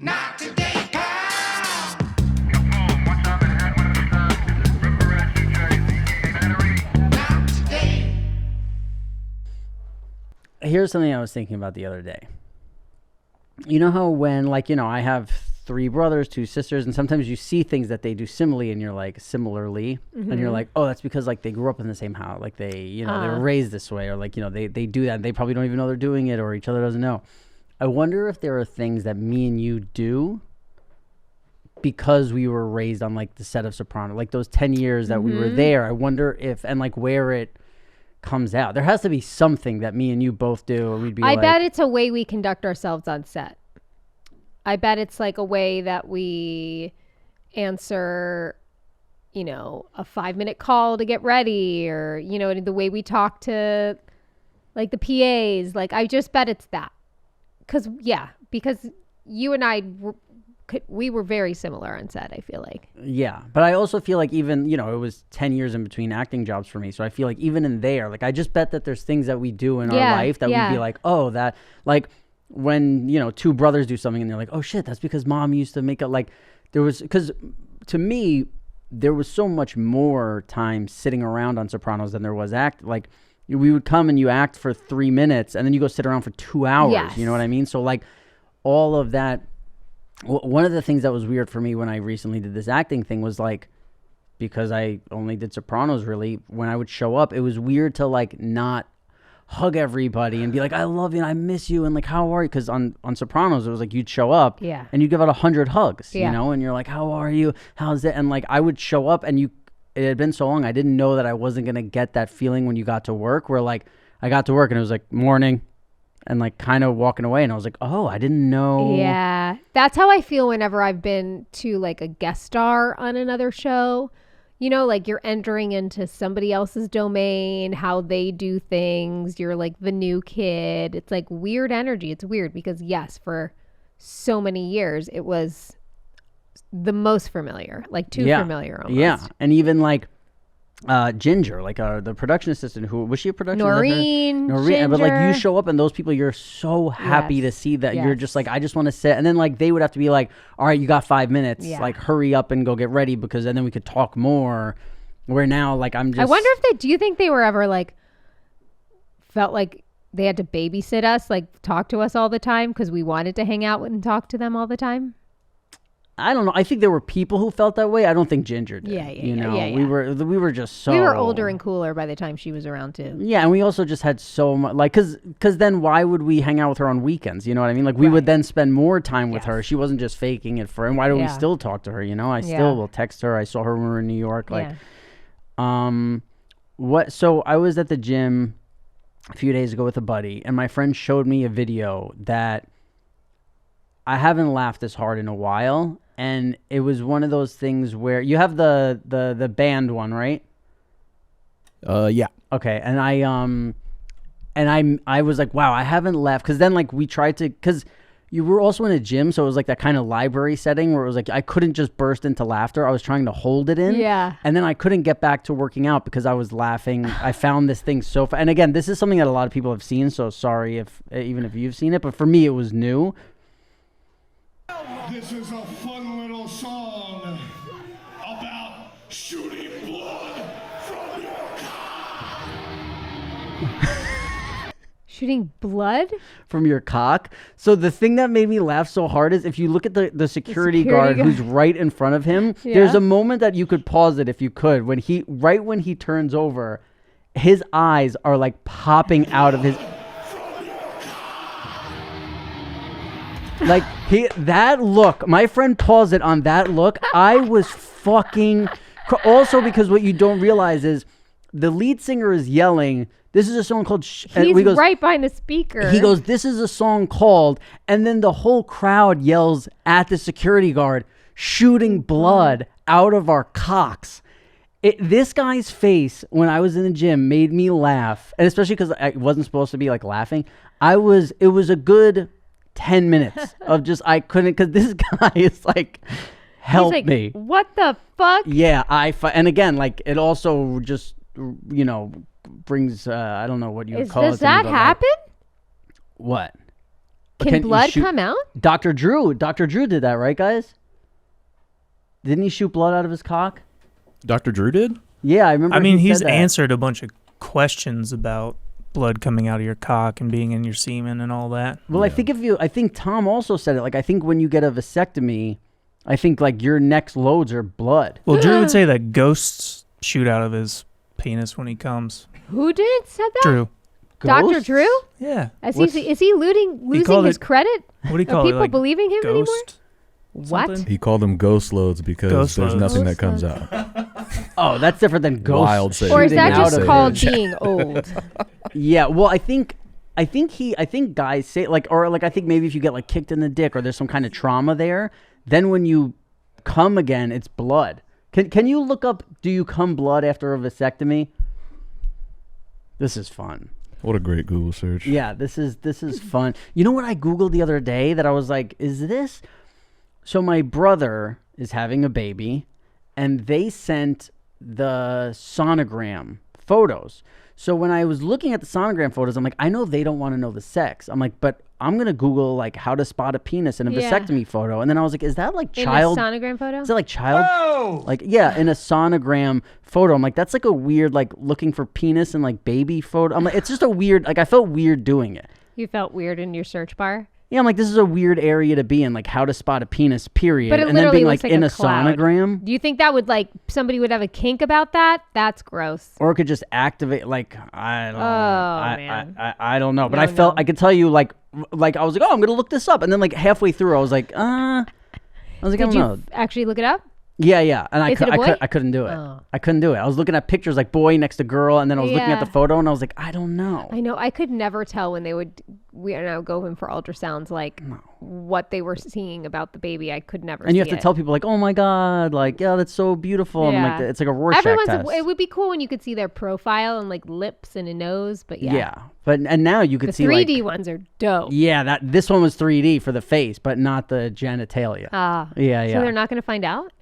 Not today, pal. Not today. Here's something I was thinking about the other day. You know how when, like, you know, I have 3 brothers, 2 sisters, and sometimes you see things that they do similarly, and you're like, and you're like, oh, that's because, like, they grew up in the same house. Like, they, you know, they were raised this way, or, like, you know, they do that, and they probably don't even know they're doing it, or each other doesn't know. I wonder if there are things that me and you do because we were raised on, like, the set of Sopranos, like those 10 years that we were there. I wonder if, and, like, where it comes out. There has to be something that me and you both do, or we'd be I bet it's a way we conduct ourselves on set. I bet it's like a way that we answer, you know, a 5-minute call to get ready, or, you know, the way we talk to, like, the PAs. Like, I just bet it's that. Because you and I, we were very similar on set, I feel like. Yeah, but I also feel like even, you know, it was 10 years in between acting jobs for me. So I feel like even in there, like, I just bet that there's things that we do in our life that we'd be like, oh, that, like, when, you know, 2 brothers do something and they're like, oh shit, that's because mom used to make it. Like, there was, because to me, there was so much more time sitting around on Sopranos than there was act. Like, we would come and you act for 3 minutes and then you go sit around for 2 hours. Yes. You know what I mean? So, like, all of that. One of the things that was weird for me when I recently did this acting thing was, like, because I only did Sopranos, really, when I would show up, it was weird to, like, not hug everybody and be like, I love you and I miss you and, like, how are you? Because on Sopranos, it was like you'd show up and you'd give out 100 hugs, you know, and you're like, how are you? How's it? And, like, I would show up and it had been so long, I didn't know that I wasn't going to get that feeling when you got to work, where, like, I got to work and it was like morning and, like, kind of walking away, and I was like, oh, I didn't know. Yeah, that's how I feel whenever I've been to, like, a guest star on another show. You know, like, you're entering into somebody else's domain, how they do things. You're, like, the new kid. It's, like, weird energy. It's weird because, yes, for so many years, it was the most familiar, like, too familiar almost. Yeah, and even, like, Ginger, like, the production assistant, who was she a production Noreen, Ginger. But, like, you show up and those people, you're so happy to see that. You're just like, I just want to sit. And then, like, they would have to be like, all right, you got 5 minutes, like, hurry up and go get ready, because and then we could talk more. Where now, like, I'm just, I wonder if do you think they were ever, like, felt like they had to babysit us, like, talk to us all the time because we wanted to hang out and talk to them all the time? I don't know. I think there were people who felt that way. I don't think Ginger did. Yeah. We were just so... We were older and cooler by the time she was around, too. Yeah, and we also just had so much... Like, because then why would we hang out with her on weekends? You know what I mean? Like, we would then spend more time with her. She wasn't just faking it for... And why do we still talk to her, you know? I still will text her. I saw her when we were in New York. Like, So I was at the gym a few days ago with a buddy, and my friend showed me a video that I haven't laughed this hard in a while. And it was one of those things where you have the band one, right? Yeah. Okay. And I was like, wow, I haven't laughed. Cause then, like, we tried to, cause you were also in a gym. So it was like that kind of library setting where it was like, I couldn't just burst into laughter. I was trying to hold it in. Yeah. And then I couldn't get back to working out because I was laughing. I found this thing so fun. And again, this is something that a lot of people have seen. So sorry even if you've seen it, but for me, it was new. This is a fun little song about shooting blood from your cock. Shooting blood? From your cock. So the thing that made me laugh so hard is if you look at the security guard who's right in front of him, there's a moment that you could pause it if you could. When he turns over, his eyes are, like, popping out of his... Like, that look, my friend paused it on that look. I was fucking... Also, because what you don't realize is the lead singer is yelling, this is a song called... He's right behind the speaker. He goes, this is a song called... And then the whole crowd yells at the security guard, shooting blood out of our cocks. This guy's face, when I was in the gym, made me laugh. And especially because I wasn't supposed to be, like, laughing. It was a good... 10 minutes of just, I couldn't, because this guy is like, help me. What the fuck? Yeah, and again, like, it also just, you know, brings, I don't know what you would call it. Does that happen? What? Can you blood shoot- come out? Dr. Drew did that, right, guys? Didn't he shoot blood out of his cock? Dr. Drew did? Yeah, I remember. I mean, he he's said that. answered a bunch of questions about blood coming out of your cock and being in your semen and all that. Well, I think Tom also said it. Like, I think when you get a vasectomy, I think like your next loads are blood. Well, Drew would say that ghosts shoot out of his penis when he comes. Who said that? Drew. Dr. Ghosts? Drew? Yeah. Is What's- he losing called his it- credit? What do you Are call it? people Like believing him anymore? ghost? What? something? He called them ghost loads because Ghost there's loads. nothing that Ghost comes out. Oh, that's different than ghosts. Wild saying. Or is that shooting just out of called it. being old? Yeah, well, I think guys say like, or like, I think maybe if you get like kicked in the dick or there's some kind of trauma there, then when you come again, it's blood. Can you look up, do you come blood after a vasectomy? This is fun. What a great Google search. Yeah, this is fun. You know what I Googled the other day that I was like, is this? So my brother is having a baby and they sent the sonogram photos. So when I was looking at the sonogram photos, I'm like, I know they don't want to know the sex. I'm like, but I'm going to Google like how to spot a penis in a Yeah. vasectomy photo. And then I was like, is that like In child? a sonogram photo? Is that like child? Like, yeah, in a sonogram photo. I'm like, that's like a weird, like looking for penis and like baby photo. I'm like, it's just a weird, like I felt weird doing it. You felt weird in your search bar? Yeah, I'm like, this is a weird area to be in, like how to spot a penis, period. But it and then literally being looks like like in a a cloud. sonogram. Do you think that would like somebody would have a kink about that? That's gross. Or it could just activate, like, I don't know. Man. I don't know. But No, I felt, no. I could tell you, like I was like, oh, I'm going to look this up. And then like halfway through, I was like, I was like, I Did don't you know. actually look it up? Yeah. And Is it a boy? I couldn't do it. Oh. I couldn't do it. I was looking at pictures like boy next to girl. And then I was looking at Yeah. the photo and I was like, I don't know. I know. I could never tell when they would go in for ultrasounds, like what they were seeing about the baby. I could never. And you see have to it. tell people like, oh my God, like, yeah, that's so beautiful. And I'm like, it's like a Rorschach test. It would be cool when you could see their profile and like lips and a nose, but yeah. Yeah. But, and now you could The see 3D like, ones are dope. yeah, this one was 3D for the face, but not the genitalia. Yeah. So they're not going to find out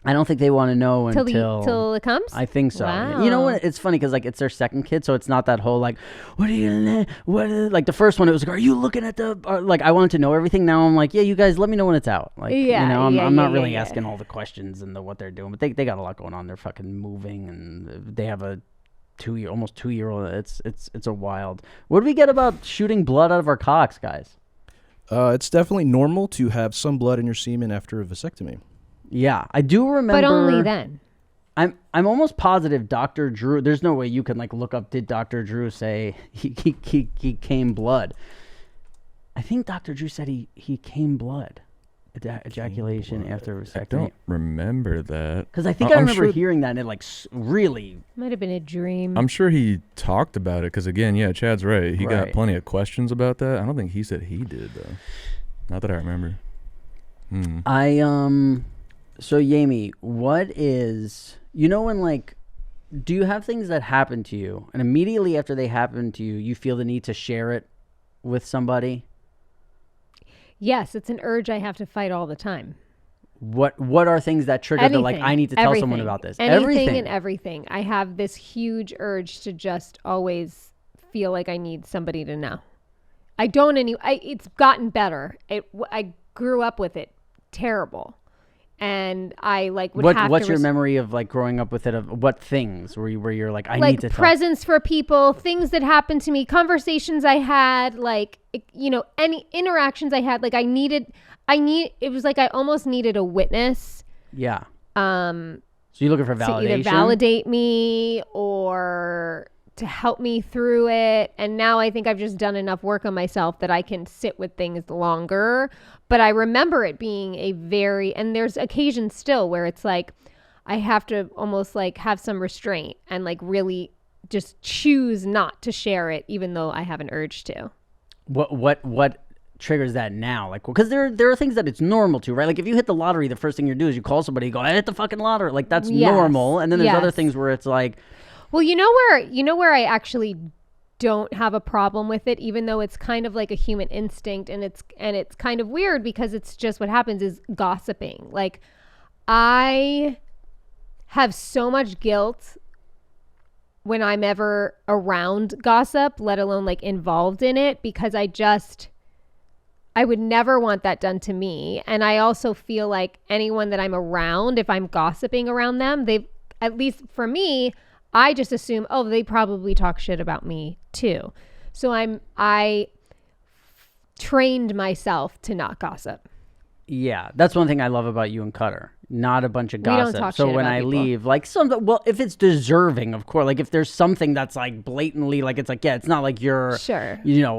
I don't think they want to know till until it comes. I think so. Wow. You know what? It's funny because like it's their second kid, so it's not that whole like, what are you gonna? What is, like the first one? It was like, are you looking at the? Like I wanted to know everything. Now I'm like, yeah, you guys, let me know when it's out. Like, Yeah, you know, I'm yeah, not yeah, really yeah. asking all the questions and what they're doing, but they got a lot going on. They're fucking moving and they have a almost 2-year-old. It's a wild. What do we get about shooting blood out of our cocks, guys? It's definitely normal to have some blood in your semen after a vasectomy. Yeah, I do remember. but only then. I'm almost positive Dr. Drew. There's no way you can like look up. Did Dr. Drew say he came blood? I think Dr. Drew said he came blood, ejaculation after I vasectomy. don't remember that. Because I think I remember hearing that and it like really. Might have been a dream. I'm sure he talked about it because, again, yeah, Chad's right. He got Right. plenty of questions about that. I don't think he said he did, though. Not that I remember. So Yami, what is when like, do you have things that happen to you and immediately after they happen to you, you feel the need to share it with somebody? Yes, it's an urge I have to fight all the time. What are things that trigger the like, Anything. I need to tell someone Everything. about this? Anything and everything. I have this huge urge to just always feel like I need somebody to know. I don't it's gotten better. I grew up with it terrible. And I like would have what's to your memory of like growing up with it, of what things where you're like, I like need to presents for people, things that happened to me, conversations I had, like, any interactions I had, like it was like I almost needed a witness. Yeah. So you're looking for validation? To either validate me or to help me through it. And now I think I've just done enough work on myself that I can sit with things longer. But I remember it being and there's occasions still where it's like, I have to almost like have some restraint and like really just choose not to share it, even though I have an urge to. What triggers that now? Like, because there are things that it's normal to, right? Like if you hit the lottery, the first thing you do is you call somebody, you go, I hit the fucking lottery. Like that's Yes. normal. And then there's other Yes. things where it's like, Well, you know where I actually don't have a problem with it, even though it's kind of like a human instinct, and it's kind of weird because it's just what happens is gossiping. Like I have so much guilt when I'm ever around gossip, let alone like involved in it, because I would never want that done to me. And I also feel like anyone that I'm around, if I'm gossiping around them, at least for me, I just assume, oh, they probably talk shit about me too. So I trained myself to not gossip. Yeah, that's one thing I love about you and Cutter. Not a bunch of We don't gossip. talk So shit when about I people. leave, like if it's deserving, of course, like if there's something that's like blatantly, like it's like, yeah, it's not like you're, Sure. you know,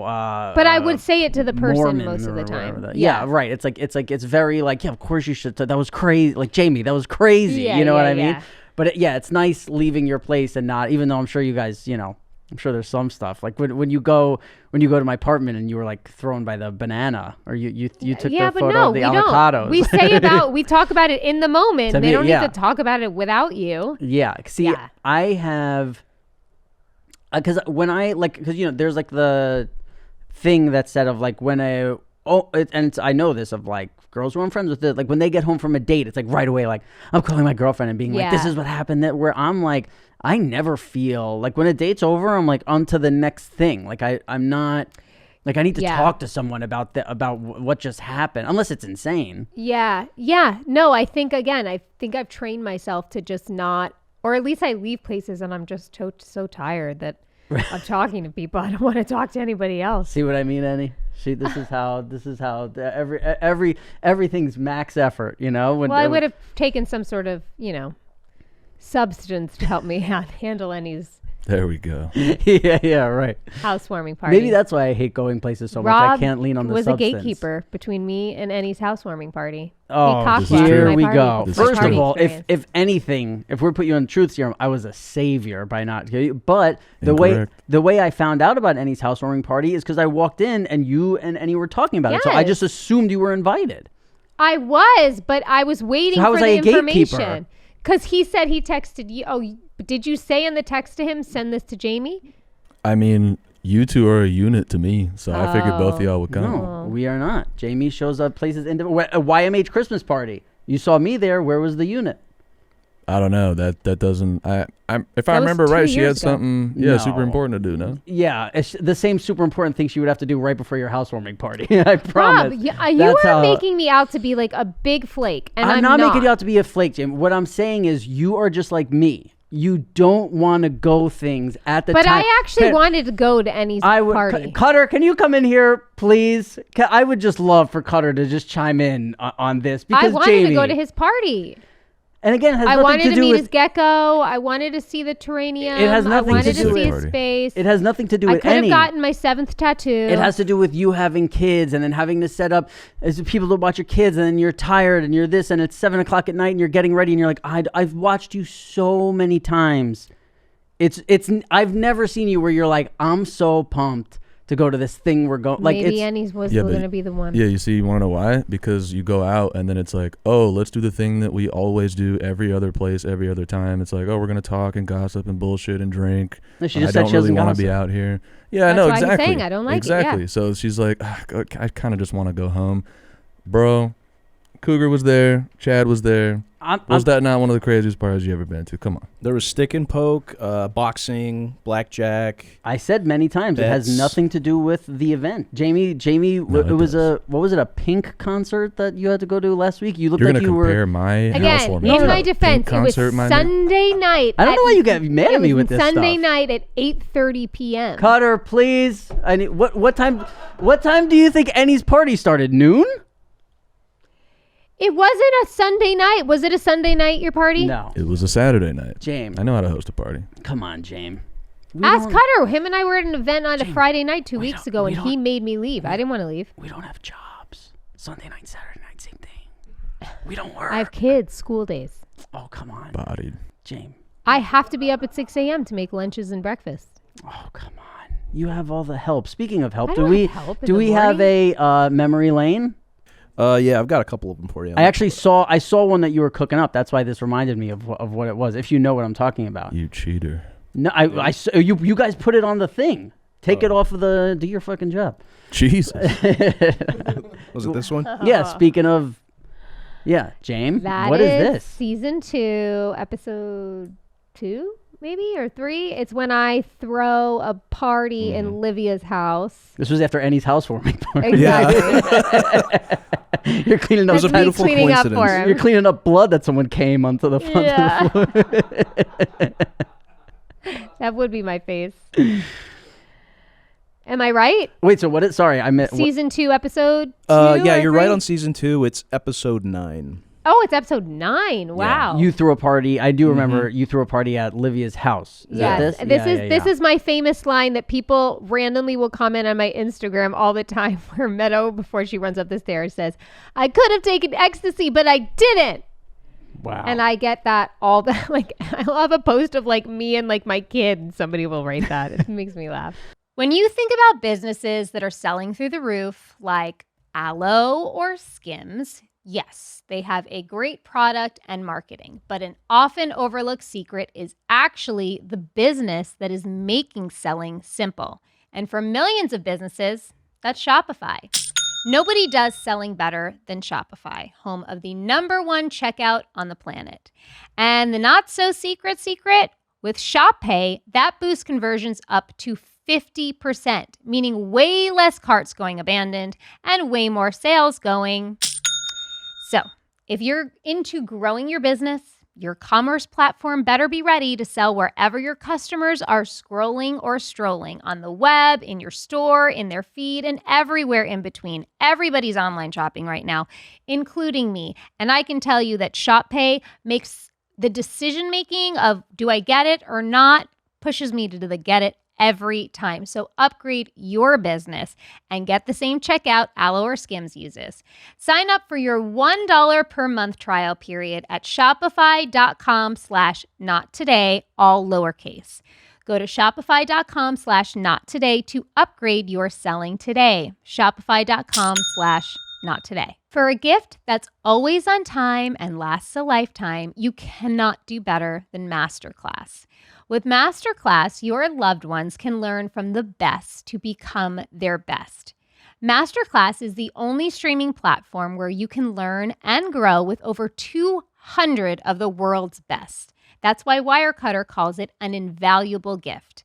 But I would say it to the person Mormon most of or the time. whatever yeah, right. It's very like, yeah, of course you should. That was crazy. Like Jamie, that was crazy. Yeah, you know what I yeah. mean? But it's nice leaving your place and not, even though I'm sure you guys, you know, I'm sure there's some stuff like when you go to my apartment and you were like thrown by the banana or you took the but photo no, of the we avocados. don't. We talk about it in the moment. To They me, don't yeah. need to talk about it without you. Yeah. See, Yeah. I have, because when I because you know, there's like the thing that said of like when I know this of like girls who I'm friends with, like when they get home from a date, it's like right away, like I'm calling my girlfriend and being like, this Yeah. is what happened. That where I'm like, I never feel like when a date's over, I'm like on to the next thing. Like I'm not. Like I need to Yeah. talk to someone about what just happened, unless it's insane. Yeah. No, I think I've trained myself to just not, or at least I leave places and I'm just so tired that I'm talking to people. I don't want to talk to anybody else. See what I mean, Enny? This is how everything's max effort, you know? Well, I would have taken some sort of, you know, substance to help me handle Enny's There we go. yeah, right. housewarming party. Maybe that's why I hate going places so much. I Rob can't lean on the was substance. a gatekeeper between me and Enny's housewarming party. Oh, This is true. here my we party- go. This is First true. of all, experience. if anything, if we're put you on truth serum, I was a savior by not. But Incorrect. the way I found out about Enny's housewarming party is because I walked in and you and Enny were talking about it. So I Yes. just assumed you were invited. I was, but I was waiting So how for was the I a gatekeeper? information. Because he said he texted you. Oh, did you say in the text to him, send this to Jamie? I mean, you two are a unit to me, so I figured both of y'all would come. No, we are not. Jamie shows up places in a YMH Christmas party. You saw me there. Where was the unit? I don't know. That doesn't. If I That was remember 2 right, she had years ago. something. No. Super important to do. No. Yeah, it's the same super important thing she would have to do right before your housewarming party. I promise. Rob, you That's are how- making me out to be like a big flake, and I'm not making you out to be a flake, Jim. What I'm saying is you are just like me. You don't want to go things at the But time. I actually wanted to go to Enny's party. Cutter, can you come in here, please? I would just love for Cutter to just chime in on this because I wanted Jamie, to go to his party. and again, it has I nothing wanted to to do meet with his gecko. I wanted to see the terrarium. It has nothing I wanted to to do see with- his face. it has nothing to do I with could have any. gotten my 7th tattoo. It has to do with you having kids and then having to set up as people to watch your kids and then you're tired and you're this and it's 7:00 at night and you're getting ready and you're like, I've watched you so many times. I've never seen you where you're like, I'm so pumped to go to this thing we're going. Like Maybe it's Enny's was Yeah, going but- to be the one. Yeah, you see, you want to know why? Because you go out and then it's like, oh, let's do the thing that we always do every other place, every other time. It's like, oh, we're gonna talk and gossip and bullshit and drink. No, she I just said don't she really doesn't want to be gossip. out here. Yeah, I That's know why he's exactly. saying I don't like it, yeah. exactly. So she's like, I kind of just want to go home, bro. Cougar was there. Chad was there. Was that not one of the craziest parties you ever been to? Come on. There was stick and poke, boxing, blackjack. I said many times it has Bets. nothing to do with the event. Jamie, No, it was does. what was it, a Pink concert that you had to go to last week? You looked You're like gonna you compare were. my Again, housewarming in to my a defense, Pink it was concert, mind you? Sunday night. I don't know why you get mad at me it was with this Sunday stuff. night at 8:30 p.m. Cutter, please. I need what time? What time do you think Enny's party started? Noon? It wasn't a Sunday night. Was it a Sunday night, your party? No, It was a Saturday night. James. I know how to host a party. Come on, James. Ask Cutter. Him and I were at an event on a Friday night 2 we weeks don't- ago, we and he don't- made me leave. I didn't want to leave. We don't have jobs. Sunday night, Saturday night, same thing. We don't work. I have kids, school days. Oh, come on, Bodied. James. I have to be up at 6 a.m. to make lunches and breakfast. Oh, come on. You have all the help. Speaking of help, I do don't we have help in do the we have morning. a memory lane? Yeah, I've got a couple of them for you. I actually saw one that you were cooking up. That's why this reminded me of what it was. If you know what I'm talking about. You cheater. No, you guys put it on the thing. Take it off of the. Do your fucking job. Jesus. Was it this one? Yeah. Speaking of. Yeah, James. That What is this? Season 2, episode 2, maybe, or 3. It's when I throw a party in Livia's house. This was after Enny's housewarming party. Exactly. You're cleaning up. That's me cleaning up for him. You're cleaning up blood that someone came onto the front of the floor. That would be my face. Am I right? Wait, so what is... Sorry, I meant... Season 2, episode 2? Yeah, you're right three? on season 2. It's episode 9. Oh, it's episode 9. Wow. You threw a party. I do remember you threw a party at Livia's house. Is that Yes, this? This is my famous line that people randomly will comment on my Instagram all the time, where Meadow, before she runs up the stairs, says, "I could have taken ecstasy, but I didn't." Wow. And I get that all the like. I'll have a post of like me and like my kid, and somebody will write that. It makes me laugh. When you think about businesses that are selling through the roof, like Aloe or Skims, yes, they have a great product and marketing, but an often overlooked secret is actually the business that is making selling simple. And for millions of businesses, that's Shopify. Nobody does selling better than Shopify, home of the #1 checkout on the planet. And the not so secret, with Shop Pay, that boosts conversions up to 50%, meaning way less carts going abandoned and way more sales going. So, if you're into growing your business, your commerce platform better be ready to sell wherever your customers are scrolling or strolling, on the web, in your store, in their feed, and everywhere in between. Everybody's online shopping right now, including me. And I can tell you that Shop Pay makes the decision making of do I get it or not, pushes me to the get it every time. So upgrade your business and get the same checkout Aloe or Skims uses. Sign up for your $1 per month trial period at shopify.com/nottoday, all lowercase. Go to shopify.com/nottoday to upgrade your selling today. Shopify.com/nottoday. For a gift that's always on time and lasts a lifetime, you cannot do better than Masterclass. With Masterclass, your loved ones can learn from the best to become their best. Masterclass is the only streaming platform where you can learn and grow with over 200 of the world's best. That's why Wirecutter calls it an invaluable gift.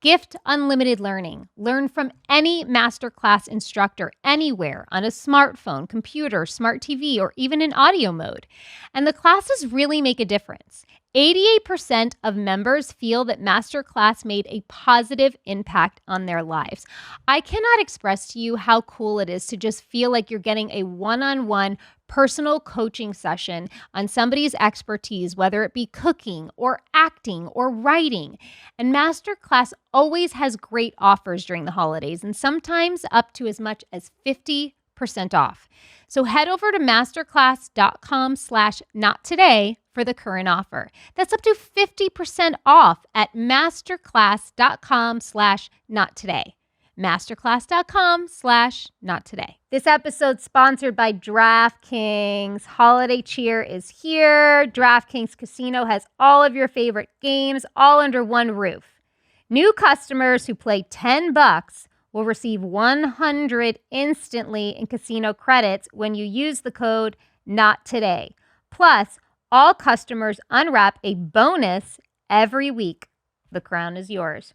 Gift unlimited learning. Learn from any Masterclass instructor anywhere on a smartphone, computer, smart TV, or even in audio mode. And the classes really make a difference. 88% of members feel that Masterclass made a positive impact on their lives. I cannot express to you how cool it is to just feel like you're getting a one-on-one personal coaching session on somebody's expertise, whether it be cooking or acting or writing. And Masterclass always has great offers during the holidays, and sometimes up to as much as 50% off. So head over to masterclass.com/nottoday for the current offer. That's up to 50% off at masterclass.com/nottoday. Masterclass.com/nottoday. This episode's sponsored by DraftKings. Holiday cheer is here. DraftKings Casino has all of your favorite games all under one roof. New customers who play $10 will receive $100 instantly in casino credits when you use the code NOTTODAY. Plus, all customers unwrap a bonus every week. The crown is yours.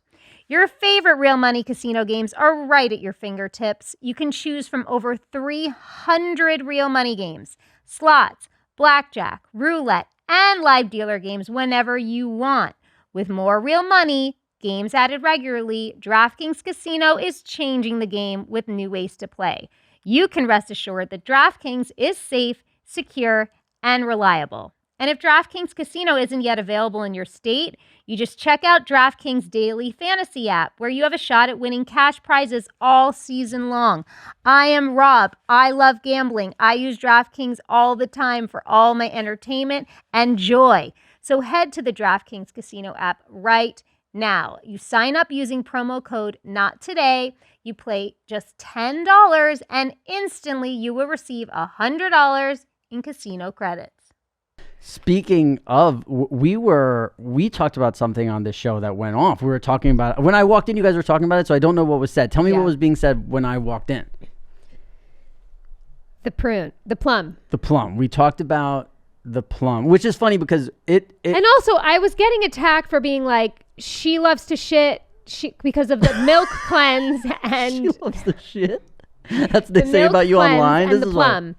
Your favorite real money casino games are right at your fingertips. You can choose from over 300 real money games, slots, blackjack, roulette, and live dealer games whenever you want. With more real money, games added regularly, DraftKings Casino is changing the game with new ways to play. You can rest assured that DraftKings is safe, secure, and reliable. And if DraftKings Casino isn't yet available in your state, you just check out DraftKings Daily Fantasy app, where you have a shot at winning cash prizes all season long. I am Rob. I love gambling. I use DraftKings all the time for all my entertainment and joy. So head to the DraftKings Casino app right now. You sign up using promo code NOTTODAY. You play just $10, and instantly you will receive $100 in casino credits. Speaking of, we talked about something on this show that went off. We were talking about, when I walked in, you guys were talking about it, so I don't know what was said. Tell me what was being said when I walked in. The plum. The plum. We talked about the plum, which is funny because it and also I was getting attacked for being like, she loves to shit because of the milk cleanse and she loves to shit. That's what they say about you online. And the plum.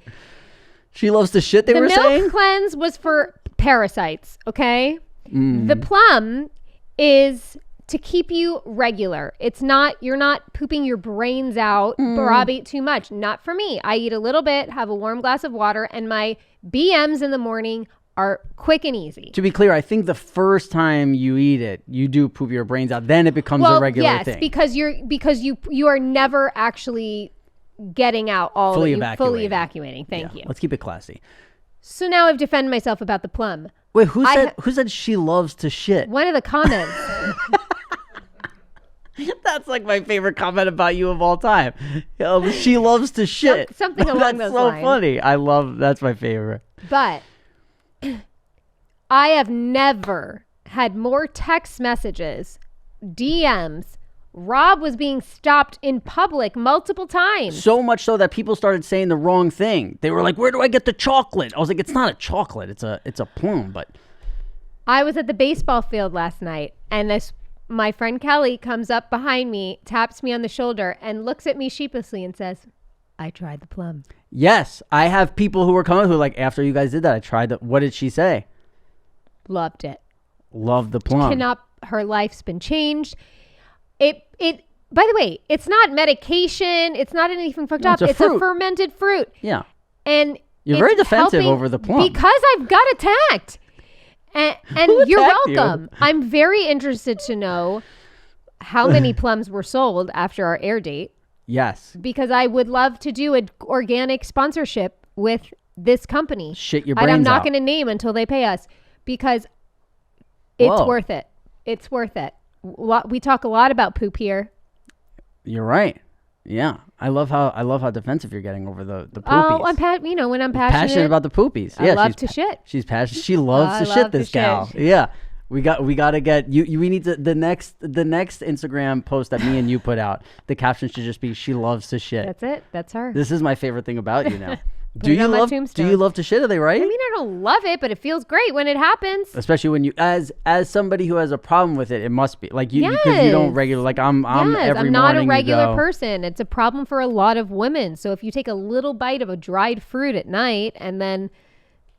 She loves to shit. They were saying the milk cleanse was for parasites. Okay, the plum is to keep you regular. It's not, you're not pooping your brains out. Rob ate too much. Not for me. I eat a little bit, have a warm glass of water, and my BMs in the morning are quick and easy. To be clear, I think the first time you eat it, you do poop your brains out. Then it becomes a regular thing. Yes, because you are never actually getting out all fully that you fully evacuating. Thank you. Let's keep it classy. So now I've defended myself about the plum. Wait, who said she loves to shit? One of the comments. That's like my favorite comment about you of all time. She loves to shit. Something along those lines. That's so funny. That's my favorite. But I have never had more text messages, DMs. Rob was being stopped in public multiple times. So much so that people started saying the wrong thing. They were like, "Where do I get the chocolate?" I was like, "It's not a chocolate. It's a plum." But I was at the baseball field last night, and my friend Kelly comes up behind me, taps me on the shoulder, and looks at me sheepishly and says, "I tried the plum." Yes, I have people who were coming who are like, after you guys did that, I tried it. What did she say? Loved it. Loved the plum. Her life's been changed. It. By the way, it's not medication. It's not anything fucked up. It's a fermented fruit. Yeah. And you're very defensive over the plum because I've got attacked. And you're welcome. I'm very interested to know how many plums were sold after our air date. Yes. Because I would love to do an organic sponsorship with this company. Shit your brains out. And I'm not going to name until they pay us because it's worth it. It's worth it. We talk a lot about poop here. You're right. Yeah, I love how defensive you're getting over the poopies. Oh, when I'm passionate about the poopies. Yeah, I love to shit. She's passionate. She loves to shit. This gal. Shit. Yeah, we got to get you. We need to the next Instagram post that me and you put out. The caption should just be "She loves to shit." That's it. That's her. This is my favorite thing about you now. Do you love to shit? Are they right? I mean, I don't love it, but it feels great when it happens. Especially when you, as somebody who has a problem with it, it must be like you because you don't regular. Like I'm every I'm not morning a regular person. It's a problem for a lot of women. So if you take a little bite of a dried fruit at night, and then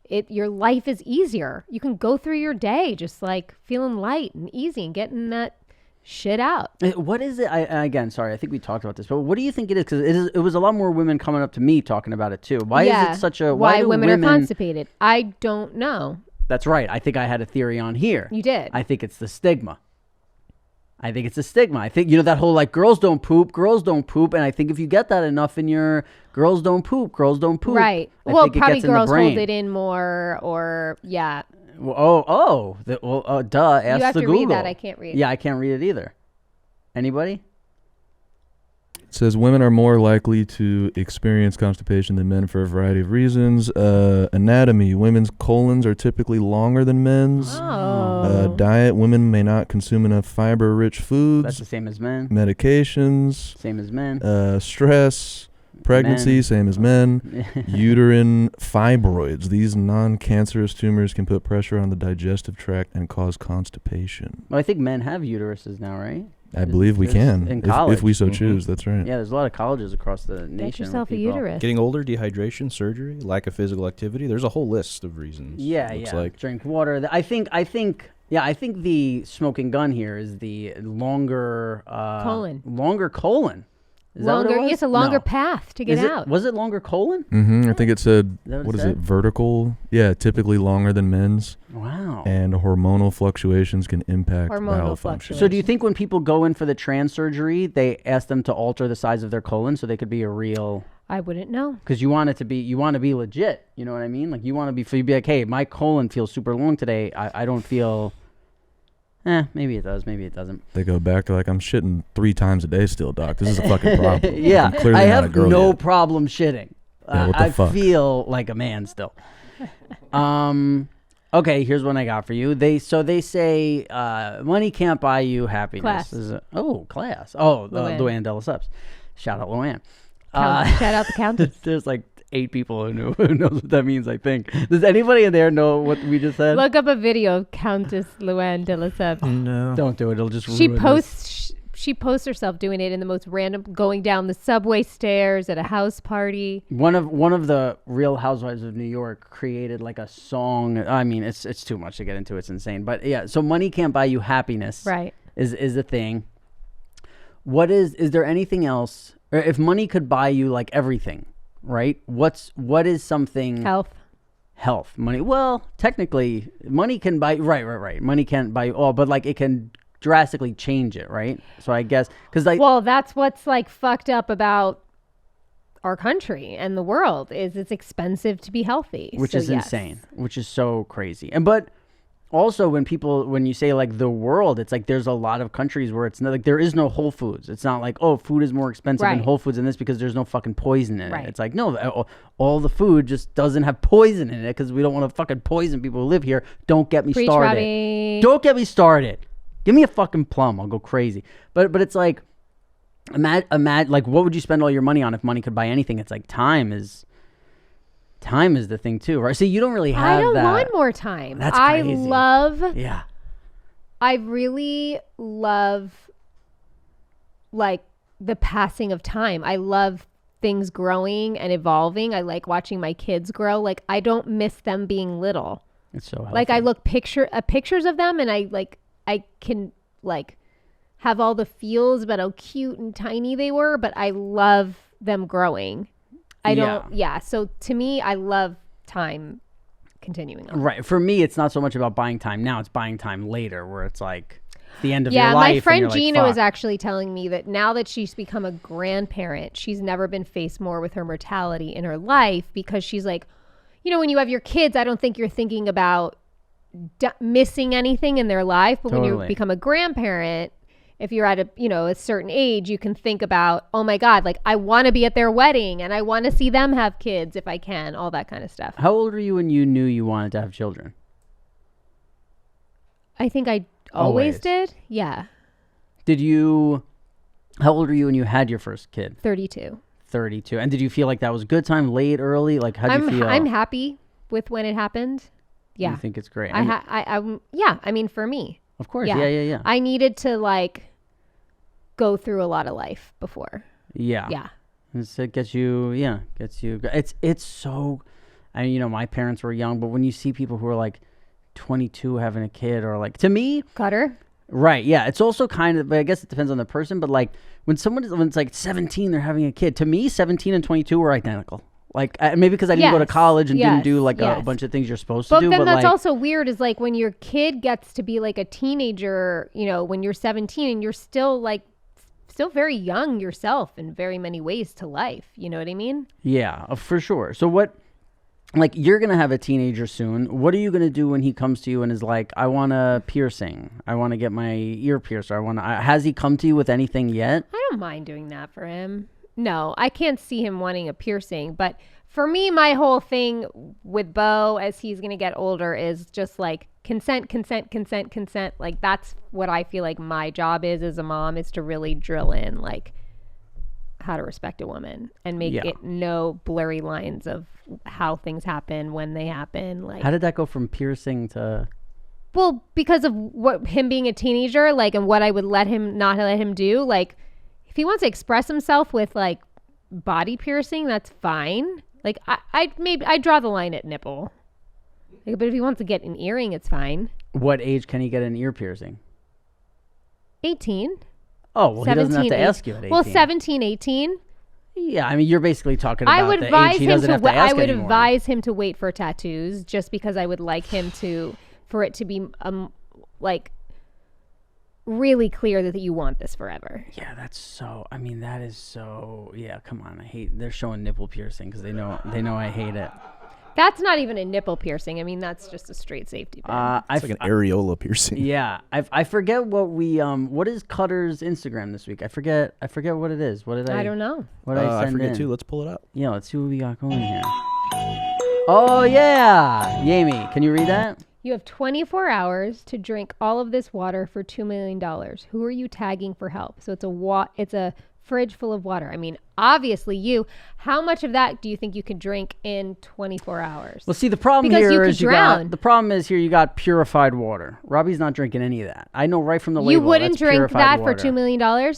your life is easier. You can go through your day just like feeling light and easy and getting that shit out. What is it? Again, sorry, I think we talked about this, but what do you think it is? Because it was a lot more women coming up to me talking about it too. Why is it such a why women are constipated? I don't know. That's right. I think I had a theory on here. You did. I think it's the stigma. I think that whole like girls don't poop, and I think if you get that enough in your girls don't poop. Right. Well, probably girls hold it in more, or yeah. Duh. Ask the Google. You have to read that. I can't read. Yeah, I can't read it either. Anybody? It says women are more likely to experience constipation than men for a variety of reasons. Anatomy. Women's colons are typically longer than men's. Diet. Women may not consume enough fiber-rich foods. That's the same as men. Medications. Same as men. Stress. Pregnancy, same as men. Uterine fibroids. These non-cancerous tumors can put pressure on the digestive tract and cause constipation. Well, I think men have uteruses now, right? I believe we can. In college. If we so choose, that's right. Yeah, there's a lot of colleges across the nation. Get yourself a uterus. Getting older, dehydration, surgery, lack of physical activity. There's a whole list of reasons. Yeah. Drink water. I think the smoking gun here is the longer colon. Longer colon. Is longer, that what it was? It's a longer path to get out. Was it longer colon? Mm-hmm. I think it said, what is it, vertical? Yeah, typically longer than men's. Wow. And hormonal fluctuations can impact bowel function. So do you think when people go in for the trans surgery, they ask them to alter the size of their colon so they could be a real... I wouldn't know. Because you want to be legit. You know what I mean? Like you'd be like, hey, my colon feels super long today. I don't feel... maybe it does. Maybe it doesn't. They go back to like, I'm shitting 3 times a day still, doc. This is a fucking problem. Yeah, I have no problem shitting. Yeah, what the fuck? I feel like a man still. Okay, here's one I got for you. They say money can't buy you happiness. Class. Class. Oh, Luann de Lesseps. Shout out Luann. Shout out the Countess. There's like 8 people who knows what that means, I think. Does anybody in there know what we just said? Look up a video of Countess Luann de Lesseps. No. Don't do it. It'll just She ruin posts she posts herself doing it in the most random, going down the subway stairs at a house party. One of the Real Housewives of New York created like a song. I mean, it's too much to get into. It's insane. But yeah, so money can't buy you happiness. Right. Is a thing. What is there anything else? Or if money could buy you like everything, right? What is something? Health. Money. Well, technically, money can buy. Right. Money can't buy you all, but like it can drastically change it, right? So I guess because well, that's what's like fucked up about our country and the world is it's expensive to be healthy, which is insane, which is so crazy. And but also when you say like the world, it's like there's a lot of countries where it's not like there is no Whole Foods. It's not like, oh, food is more expensive than Whole Foods in this because there's no fucking poison in it. It's like, no, all the food just doesn't have poison in it because we don't want to fucking poison people who live here. Don't get me started. Robbie. Don't get me started. Give me a fucking plum. I'll go crazy. But it's like, imagine like what would you spend all your money on if money could buy anything? It's like time is the thing too, right? See, you don't really have that. I don't want more time. That's crazy. I really love like the passing of time. I love things growing and evolving. I like watching my kids grow. Like I don't miss them being little. It's so healthy. Like I look pictures of them and I can like have all the feels about how cute and tiny they were, but I love them growing. So to me, I love time continuing on. Right. For me, it's not so much about buying time now, it's buying time later where it's like the end of your life. Yeah, my friend and Gina like, was actually telling me that now that she's become a grandparent, she's never been faced more with her mortality in her life because she's like, you know, when you have your kids, I don't think you're thinking about missing anything in their life. But when you become a grandparent, if you're at a certain age, you can think about, oh my God, like I want to be at their wedding and I want to see them have kids if I can, all that kind of stuff. How old were you when you knew you wanted to have children? I think I always did. Yeah. How old were you when you had your first kid? 32. And did you feel like that was a good time, late, early? Like how'd you feel? I'm happy with when it happened. Yeah. You think it's great? I mean, for me. Of course. Yeah. I needed to like go through a lot of life before. Yeah. It gets you. It's so, I mean, my parents were young, but when you see people who are like 22 having a kid or like, to me. Cutter. Right. Yeah. It's also kind of, but I guess it depends on the person, but like when it's like 17, they're having a kid. To me, 17 and 22 were identical. Like maybe because I didn't go to college and didn't do like a bunch of things you're supposed to do. But then that's like, also weird is like when your kid gets to be like a teenager, when you're 17 and you're still very young yourself in very many ways to life. You know what I mean? Yeah, for sure. So what, like you're going to have a teenager soon. What are you going to do when he comes to you and is like, I want a piercing. I want to get my ear pierced. Has he come to you with anything yet? I don't mind doing that for him. No, I can't see him wanting a piercing. But for me, my whole thing with Bo as he's going to get older is just like consent. Like that's what I feel like my job is as a mom is to really drill in like how to respect a woman and make it no blurry lines of how things happen, when they happen. Like, how did that go from piercing to... Well, because of him being a teenager, like, and what I would not let him do, like, if he wants to express himself with like body piercing, that's fine. Like I draw the line at nipple. Like, but if he wants to get an earring, it's fine. What age can he get an ear piercing? 18. Oh, well, 17, he doesn't have to ask you at 18. Well, 17, 18. Yeah, I mean, you're basically talking about the age he doesn't have to ask anymore. I would advise him to wait for tattoos just because I would like him for it to be like really clear that you want this forever. Yeah, that is so, yeah, come on. They're showing nipple piercing because they know I hate it. That's not even a nipple piercing. I mean, that's just a straight safety pin. It's like an areola piercing. Yeah. I forget what is Cutter's Instagram this week? I forget what it is. I don't know. What did I send forget in? too. Let's pull it up. Yeah, let's see what we got going here. Oh, yeah. Yami, can you read that? You have 24 hours to drink all of this water for $2 million. Who are you tagging for help? So it's a fridge full of water. I mean, obviously how much of that do you think you could drink in 24 hours? Well, see, the problem Because you here could is drown. the problem is here you got purified water. Robbie's not drinking any of that. I know right from the label. You wouldn't that's drink purified that water. for $2 million? Or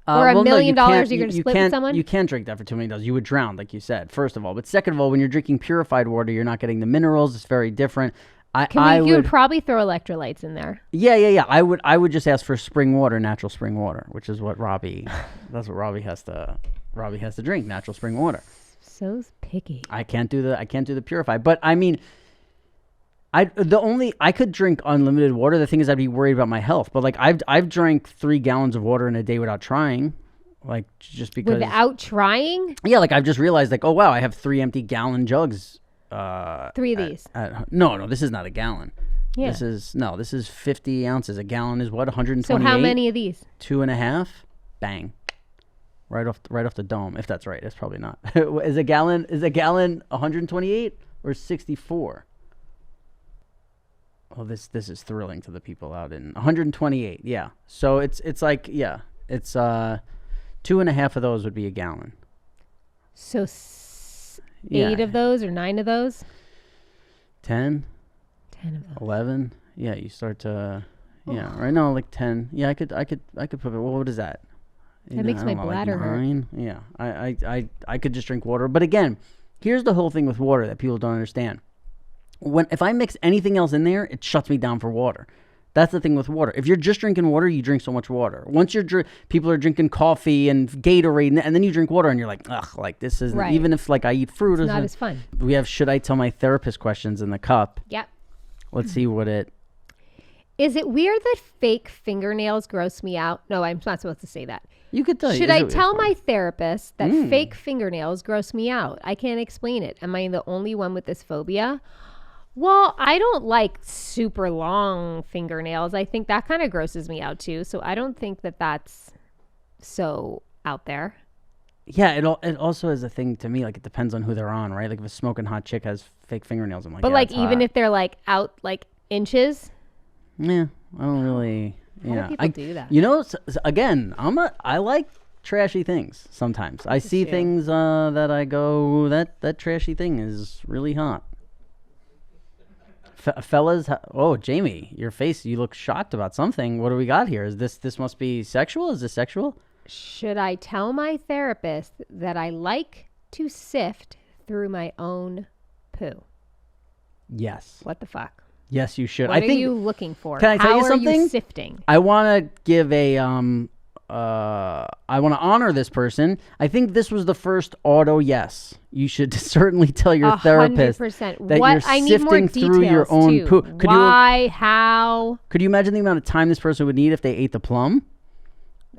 Well, $1 million no, you're going to split with someone? You can't drink that for $2 million. You would drown, like you said, first of all. But second of all, when you're drinking purified water, you're not getting the minerals. It's very different. You would probably throw electrolytes in there. Yeah. I would just ask for spring water, natural spring water, which is what Robbie has to drink, natural spring water. So picky. I can't do the purified. But I mean, I could drink unlimited water. The thing is, I'd be worried about my health. But like I've drank 3 gallons of water in a day without trying, like just because. Without trying? Yeah, like I've just realized, like, oh wow, I have 3 empty gallon jugs. 3 of these. No, this is not a gallon. Yeah. This is 50 ounces. A gallon is what, 128? So how many of these? 2.5. Bang. Right off the dome. If that's right, it's probably not. Is a gallon 128 or 64? Oh, this is thrilling to the people out in 128. Yeah. So it's like, yeah, it's 2.5 of those would be a gallon. So 8 of those or 9 of those? 10. 10 of those. 11. Yeah, you start to. Yeah, right now like 10. Yeah, I could put. Well, what is that? That makes my bladder hurt. 9. Yeah, I could just drink water. But again, here's the whole thing with water that people don't understand. If I mix anything else in there, it shuts me down for water. That's the thing with water. If you're just drinking water, you drink so much water. Once people are drinking coffee and Gatorade, and then you drink water, and you're like, ugh, like this isn't. Right. Even if like I eat fruit, it's not as fun. We have should I tell my therapist questions in the cup. Yep. Let's see what it. Is it weird that fake fingernails gross me out? No, I'm not supposed to say that. You could tell. Should I tell my therapist that fake fingernails gross me out? I can't explain it. Am I the only one with this phobia? Well, I don't like super long fingernails. I think that kind of grosses me out too. So I don't think that that's so out there. Yeah, it also is a thing to me. Like it depends on who they're on, right? Like if a smoking hot chick has fake fingernails, I'm like, but yeah, like it's even hot. if they're like out like inches. Yeah, I don't really. How Yeah, do people do that? You know, again, I like trashy things. Sometimes I see things that I go, that trashy thing is really hot. Fellas, oh Jamie, your face, you look shocked about something. What do we got here? Is this must be sexual? Is this sexual? Should I tell my therapist that I like to sift through my own poo? Yes. What the fuck? Yes, you should. What I think. are you looking for? Can I tell How you something? Are you sifting? I want to give a I want to honor this person. I think this was the first auto yes. You should certainly tell your therapist 100%. that What? you're I need more sifting through your details, own too. poo. Why? How? Could you imagine the amount of time this person would need if they ate the plum?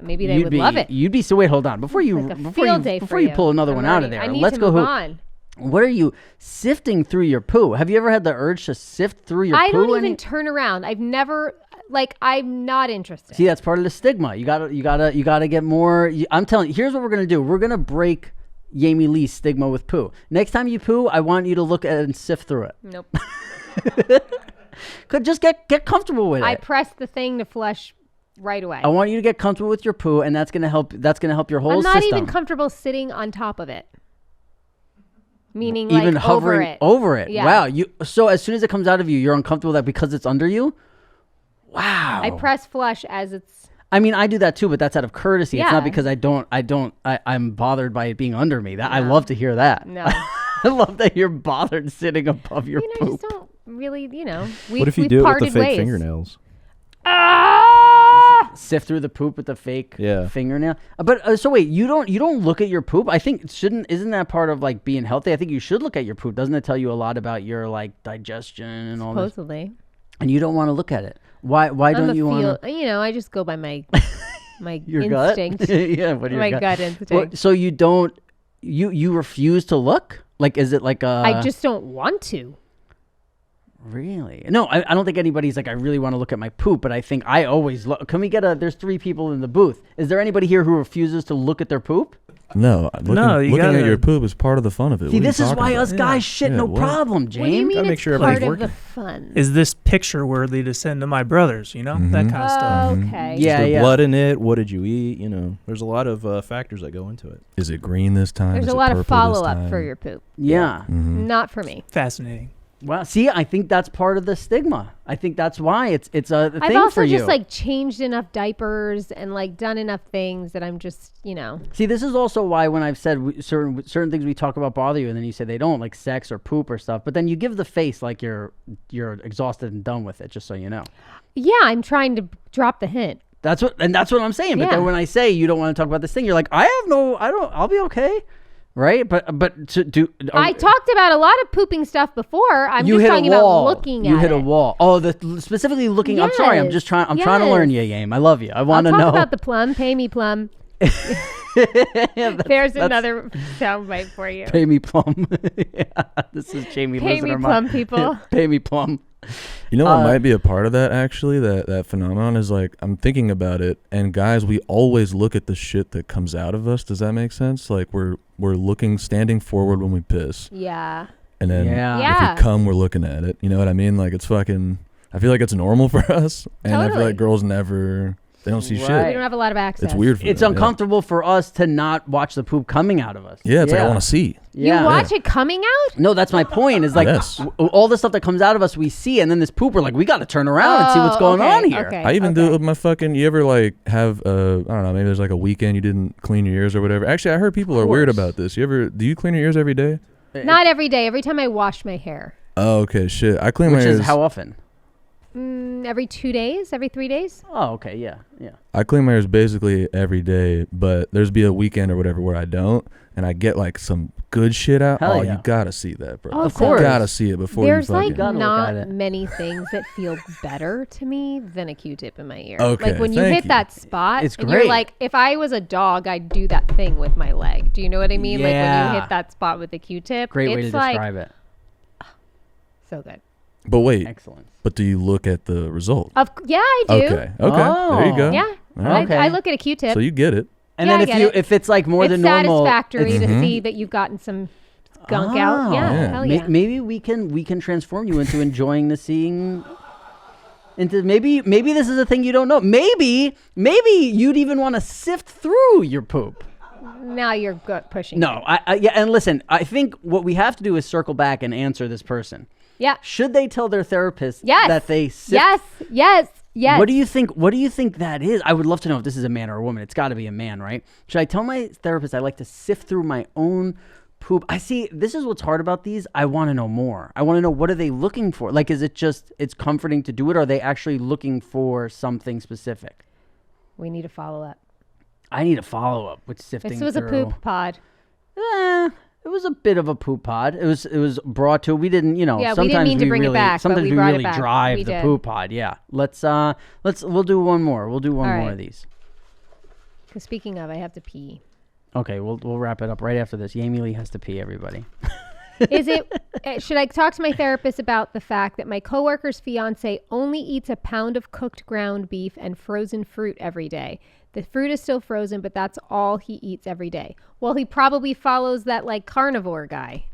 Maybe they would love it. You'd be so. Wait, hold on. Before you Like a field day for you you. pull another I'm one out of ready. there, I need let's to go. move on. What are you sifting through your poo? Have you ever had the urge to sift through your poo? I don't even turn around. I've never. Like, I'm not interested. See, that's part of the stigma. You gotta get more. I'm telling you. Here's what we're gonna do. We're gonna break Jamie Lee's stigma with poo. Next time you poo, I want you to look at it and sift through it. Nope. Could just get comfortable with it. I press the thing to flush right away. I want you to get comfortable with your poo, and that's gonna help. That's gonna help your whole I'm not system. even comfortable sitting on top of it. Meaning, Even like, hovering over it. Yeah. Wow. So as soon as it comes out of you, you're uncomfortable with that because it's under you. Wow. I press flush as it's. I mean, I do that too, but that's out of courtesy. It's Yeah. not because I'm bothered by it being under me. I love to hear that. No. I love that you're bothered sitting above your I poop. just don't really, What if you do it with the fake fingernails? Ah! Sift through the poop with the fake Yeah. fingernail. But so wait, you don't look at your poop? I think isn't that part of like being healthy? I think you should look at your poop. Doesn't it tell you a lot about your like digestion and all this? Supposedly. And you don't want to look at it. Why don't you want to? I just go by my Your instinct. gut? Yeah, what do My your gut instinct. Well, so you don't you refuse to look? Like is it like a I just don't want to. Really? No, I don't think anybody's like, I really want to look at my poop, but I think I always look. Can we get there's 3 people in the booth. Is there anybody here who refuses to look at their poop? No, looking at your poop is part of the fun of it. See, this is why us guys shit no problem, James. What do you mean Gotta make it's sure part everybody's of the fun? Is this picture worthy to send to my brothers? You know, that kind of stuff. Okay. Yeah, Is there blood in it? What did you eat? You know, there's a lot of factors that go into it. Is it green this time? There's Is a it lot of purple this follow up time? for your poop. Yeah. Not for me. Fascinating. Well, see, I think that's part of the stigma. I think that's why it's a thing I've also for you. just like changed enough diapers and like done enough things that I'm just, See, this is also why when I've said certain things we talk about bother you, and then you say they don't, like sex or poop or stuff, but then you give the face like you're exhausted and done with it, just so you know. Yeah, I'm trying to drop the hint. That's what I'm saying. But Yeah. then when I say you don't want to talk about this thing, you're like, I'll be okay. Right, but to do. I talked about a lot of pooping stuff before. I'm you just hit talking a wall. about looking You at hit it. a wall. Oh, specifically looking. I'm sorry. I'm just trying. I'm trying to learn you, game. I love you. I want to I'll know. talk about the plum. Pay me plum. There's another soundbite for you. Pay me plum. Yeah, this is Jamie. Pay losing me her plum, mind. people. Pay me plum. You know what might be a part of that, actually, that phenomenon is like, I'm thinking about it, and guys, we always look at the shit that comes out of us. Does that make sense? Like we're standing forward when we piss. Yeah. And then Yeah. if we come, we're looking at it. You know what I mean? Like it's fucking, I feel like it's normal for us. And I feel Totally. like girls they don't see We shit. don't have a lot of access. It's weird for It's them, uncomfortable for us to not watch the poop coming out of us. Yeah, it's like I want to see. Yeah. You watch it coming out? No, that's my point. Is like Yes. all the stuff that comes out of us, we see, and then this poop, we're like, we got to turn around and see what's going on here. Okay, I even do it with my fucking, you ever like have, I don't know, maybe there's like a weekend you didn't clean your ears or whatever. Actually, I heard people are weird about this. Do you clean your ears every day? Not every day. Every time I wash my hair. Oh, okay, shit. I clean my Which ears. is how often? Every 2 days? Every 3 days? Oh, okay, yeah. I clean my ears basically every day, but there's be a weekend or whatever where I don't, and I get like some good shit out. Hell oh, yeah. you gotta see that, bro. Also, Of course. You gotta see it before There's you like fucking. gotta look at not it. many things that feel better to me than a Q-tip in my ear. Okay, like when you thank hit you. that spot, It's and you're great. like, if I was a dog, I'd do that thing with my leg. Do you know what I mean? Like when Yeah. you hit that spot with the Q-tip. Great way to it's like, describe it. So good. But wait, Excellent. but do you look at the result? Yeah, I do. Okay, there you go. Yeah. All right. Okay. I look at a Q-tip. So you get it. And Yeah, then I get it. if it's like more it's than normal, satisfactory it's- to see that you've gotten some gunk out. Yeah, Yeah. hell yeah. Maybe we can transform you into enjoying the seeing. Into maybe this is a thing you don't know. Maybe you'd even want to sift through your poop. Now you're pushing. No, yeah, and listen, I think what we have to do is circle back and answer this person. Yeah. Should they tell their therapist Yes. that they sift? Yes. What do you think that is? I would love to know if this is a man or a woman. It's got to be a man, right? Should I tell my therapist I like to sift through my own poop? I see. This is what's hard about these. I want to know more. I want to know, what are they looking for? Like, is it just it's comforting to do it? Or are they actually looking for something specific? We need a follow up. I need a follow up with sifting. This was through. a poop pod. It was a bit of a poop pod. It was brought to. We didn't, Yeah, we didn't sometimes mean to bring it really, back, but Sometimes we we brought it really back. drive We the did. poop pod. Yeah. We'll do one more. We'll do one All more right. of these. Because speaking of, I have to pee. Okay, we'll wrap it up right after this. Yami Lee has to pee, everybody. Is it? Should I talk to my therapist about the fact that my coworker's fiance only eats a pound of cooked ground beef and frozen fruit every day? The fruit is still frozen, but that's all he eats every day. Well, he probably follows that like carnivore guy.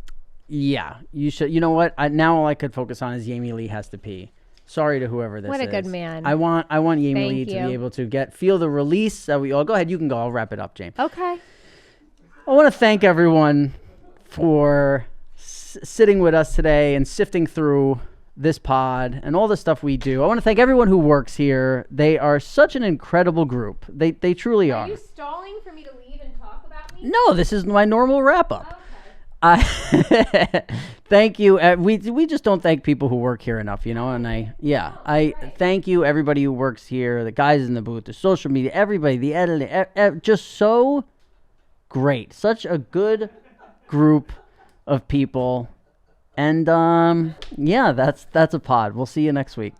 Yeah, you should. You know what? Now all I could focus on is Yami Lee has to pee. Sorry to whoever this is. What a good man. I want Yami Thank Lee to you. be able to feel the release that we all. Go ahead, you can go. I'll wrap it up, James. Okay. I want to thank everyone for sitting with us today and sifting through this pod and all the stuff we do. I want to thank everyone who works here. They are such an incredible group. They truly are. Are you stalling for me to leave and talk about me? No, this is my normal wrap up. Thank you. We just don't thank people who work here enough, and I thank you, everybody who works here, the guys in the booth, the social media, everybody, the editing, just so great. Such a good group of people. And that's a pod. We'll see you next week.